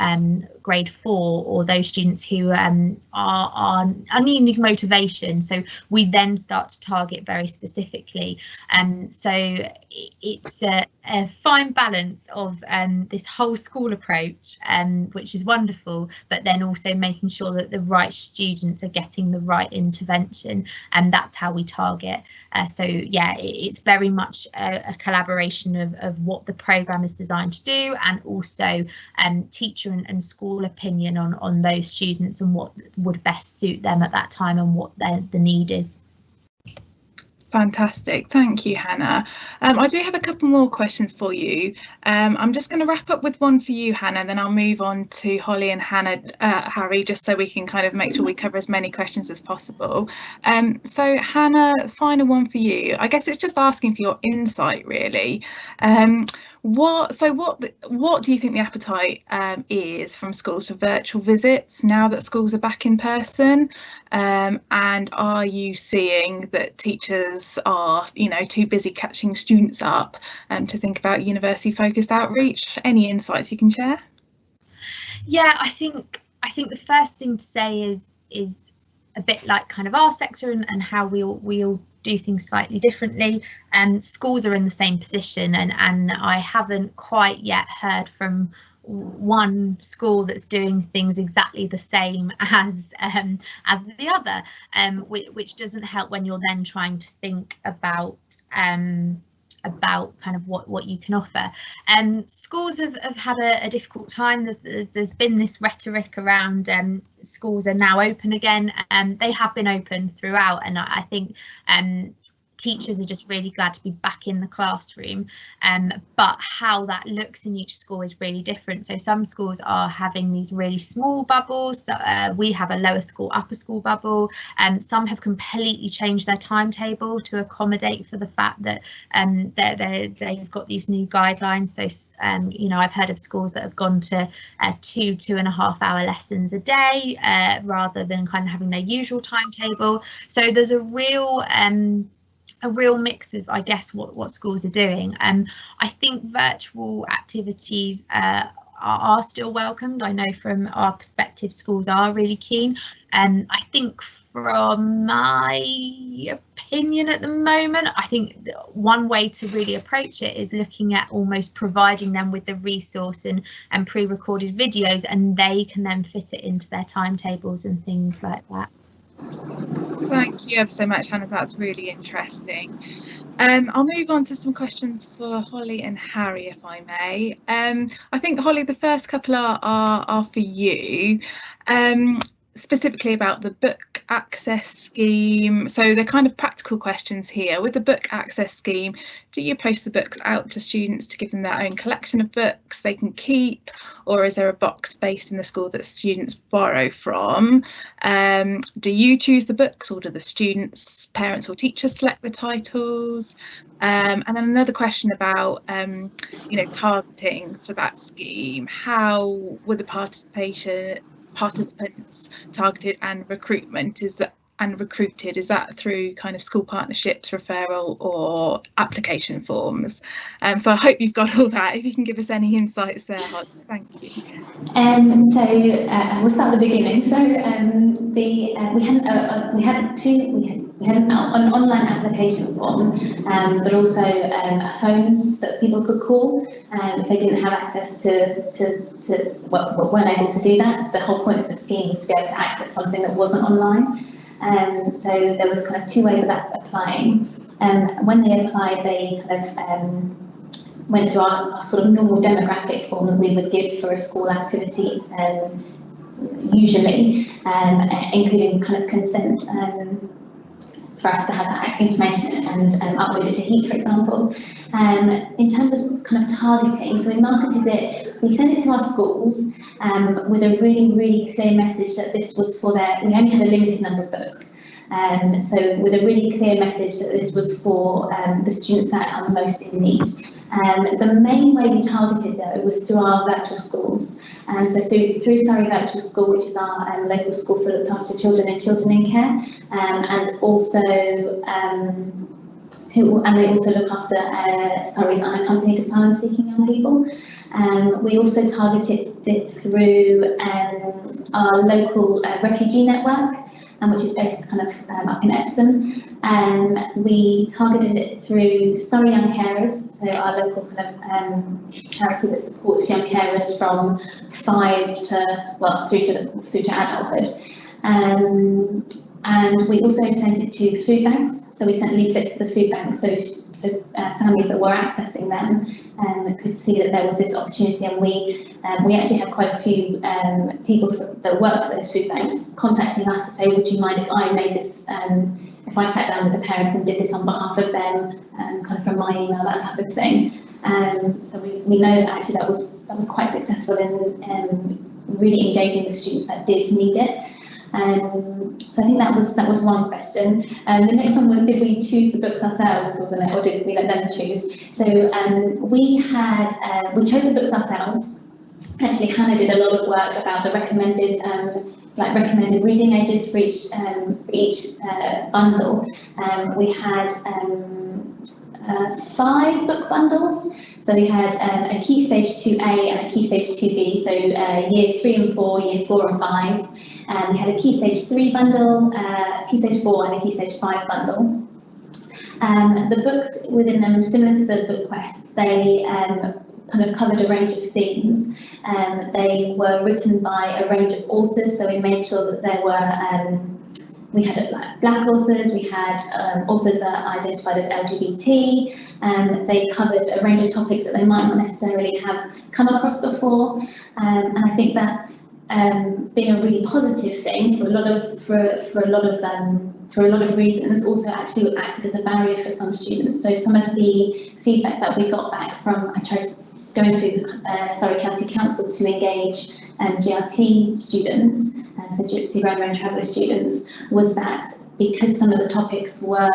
grade 4, or those students who are needing motivation. So we then start to target very specifically. So it's a fine balance of this whole school approach, which is wonderful, but then also making sure that the right students are getting the right intervention, and that's how we target. So yeah, it's very much a collaboration of what the programme is designed to do, and also teacher and school opinion on those students and what would best suit them at that time and what the need is. Fantastic, thank you, Hannah. I do have a couple more questions for you. I'm just going to wrap up with one for you, Hannah, and then I'll move on to Hollie and Harry, just so we can kind of make sure we cover as many questions as possible. So Hannah, final one for you. I guess it's just asking for your insight, really. What do you think the appetite is from schools for virtual visits now that schools are back in person? And are you seeing that teachers are, too busy catching students up to think about university focused outreach? Any insights you can share? Yeah, I think the first thing to say is a bit like kind of our sector and how we all do things slightly differently. Schools are in the same position, and I haven't quite yet heard from one school that's doing things exactly the same as the other, which doesn't help when you're then trying to think about kind of what you can offer. Schools have had a difficult time. There's been this rhetoric around schools are now open again. They have been open throughout, and I think teachers are just really glad to be back in the classroom, but how that looks in each school is really different. So some schools are having these really small bubbles. So, we have a lower school, upper school bubble, and some have completely changed their timetable to accommodate for the fact that they've got these new guidelines. So I've heard of schools that have gone to 2.5 hour lessons a day rather than kind of having their usual timetable. So there's a real mix of, I guess, what schools are doing. I think virtual activities are still welcomed. I know from our perspective, schools are really keen. I think from my opinion at the moment, I think one way to really approach it is looking at almost providing them with the resource and pre-recorded videos, and they can then fit it into their timetables and things like that. Thank you ever so much, Hannah. That's really interesting. I'll move on to some questions for Hollie and Harry, if I may. I think, Hollie, the first couple are for you, specifically about the book access scheme. So they're kind of practical questions here. With the book access scheme, do you post the books out to students to give them their own collection of books they can keep, or is there a box based in the school that students borrow from? Do you choose the books, or do the students, parents or teachers select the titles? And then another question about targeting for that scheme. How were the participants targeted and recruited? Is that through kind of school partnerships, referral, or application forms? So I hope you've got all that. If you can give us any insights there, thank you. So we'll start at the beginning. So we had an online application form, but also a phone that people could call if they didn't have access weren't able to do that. The whole point of the scheme was to be able to access something that wasn't online. So there was kind of 2 ways of applying. When they applied, they kind of went to our sort of normal demographic form that we would give for a school activity, usually, including kind of consent for us to have that information and upload it to Heat, for example. In terms of kind of targeting, so we marketed it, we sent it to our schools with a really, really clear message that this was for we only had a limited number of books. So with a really clear message that this was for the students that are most in need. The main way we targeted though was through our virtual schools. So through Surrey Virtual School, which is our local school for looked after children and children in care, and also they also look after Surrey's unaccompanied asylum-seeking young people. We also targeted it through our local refugee network, which is based kind of up in Epsom. We targeted it through Surrey Young Carers, so our local kind of charity that supports young carers from 5 to, well, through to adulthood. And we also sent it to food banks. So we sent leaflets to the food banks, so families that were accessing them could see that there was this opportunity. And we actually had quite a few people that worked at those food banks contacting us to say, would you mind if I made this, if I sat down with the parents and did this on behalf of them, kind of from my email, that type of thing. So we know that actually that was quite successful in really engaging the students that did need it. So I think that was one question. The next one was, did we choose the books ourselves, wasn't it, or did we let them choose? So we chose the books ourselves. Actually, Hannah did a lot of work about the recommended reading ages for each bundle. We had 5 book bundles. So we had a Key Stage 2A and a Key Stage 2B, so Year 3 and 4, Year 4 and 5. We had a Key Stage 3 bundle, Key Stage 4 and a Key Stage 5 bundle. The books within them, similar to the book quests, they kind of covered a range of themes. They were written by a range of authors, so we made sure that there were we had Black authors, we had authors that identified as LGBT. They covered a range of topics that they might not necessarily have come across before, and I think that being a really positive thing for a lot of reasons, also actually acted as a barrier for some students. So some of the feedback that we got back from, I tried going through the Surrey County Council to engage GRT students, so Gypsy, Roma and Traveller students, was that because some of the topics were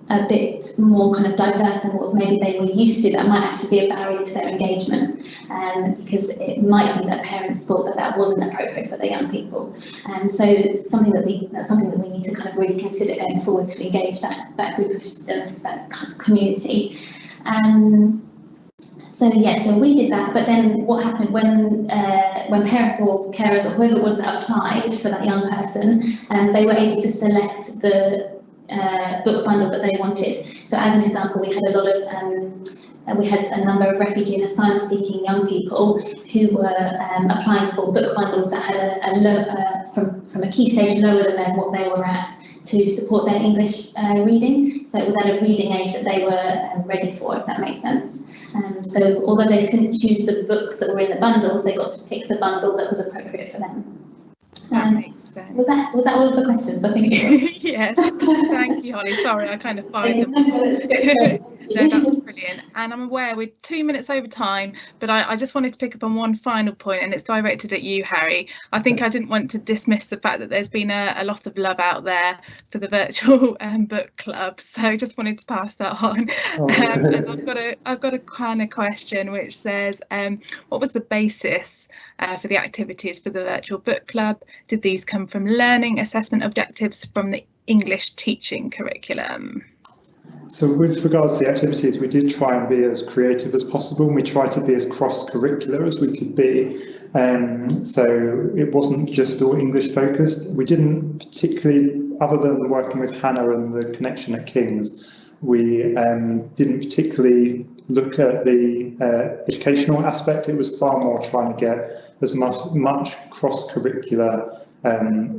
a bit more kind of diverse than what maybe they were used to, that might actually be a barrier to their engagement, because it might be that parents thought that wasn't appropriate for the young people. And so that's something that we need to kind of really consider going forward to engage that group of that kind of community. So we did that, but then what happened when parents or carers or whoever it was that applied for that young person, they were able to select the book bundle that they wanted. So as an example, we had a number of refugee and asylum-seeking young people who were applying for book bundles that had from a key stage lower than what they were at, to support their English reading. So it was at a reading age that they were ready for, if that makes sense. So although they couldn't choose the books that were in the bundles, they got to pick the bundle that was appropriate for them. That makes sense. Was that all of the questions? I think it was. Yes, thank you, Holly. Sorry, I kind of fired them. No, that's brilliant. And I'm aware we're 2 minutes over time, but I just wanted to pick up on one final point, and it's directed at you, Harry. I think I didn't want to dismiss the fact that there's been a lot of love out there for the virtual book club, so just wanted to pass that on. And I've got a kind of question which says, what was the basis for the activities for the virtual book club? Did these come from learning assessment objectives from the English teaching curriculum? So with regards to the activities, we did try and be as creative as possible, and we tried to be as cross-curricular as we could be. So it wasn't just all English focused. We didn't particularly, other than working with Hannah and the connection at King's, we didn't particularly look at the educational aspect. It was far more trying to get as much cross-curricular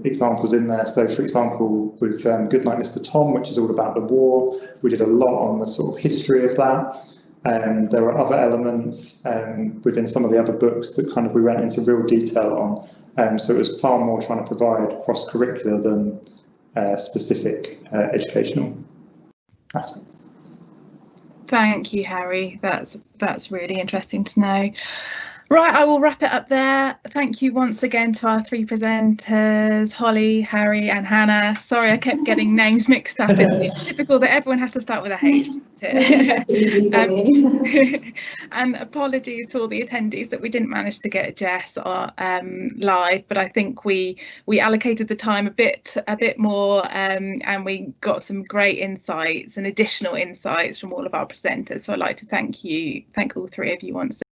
examples in there. So for example, with Goodnight Mr. Tom, which is all about the war, we did a lot on the sort of history of that. There were other elements within some of the other books that kind of we went into real detail on. So it was far more trying to provide cross-curricular than specific educational aspects. Thank you, Harry. That's really interesting to know. Right, I will wrap it up there. Thank you once again to our three presenters, Hollie, Harry and Hannah. Sorry, I kept getting names mixed up. It's typical that everyone has to start with a H. And apologies to all the attendees that we didn't manage to get Jess live, but I think we allocated the time a bit more, and we got some great insights and additional insights from all of our presenters. So I'd like to thank all three of you once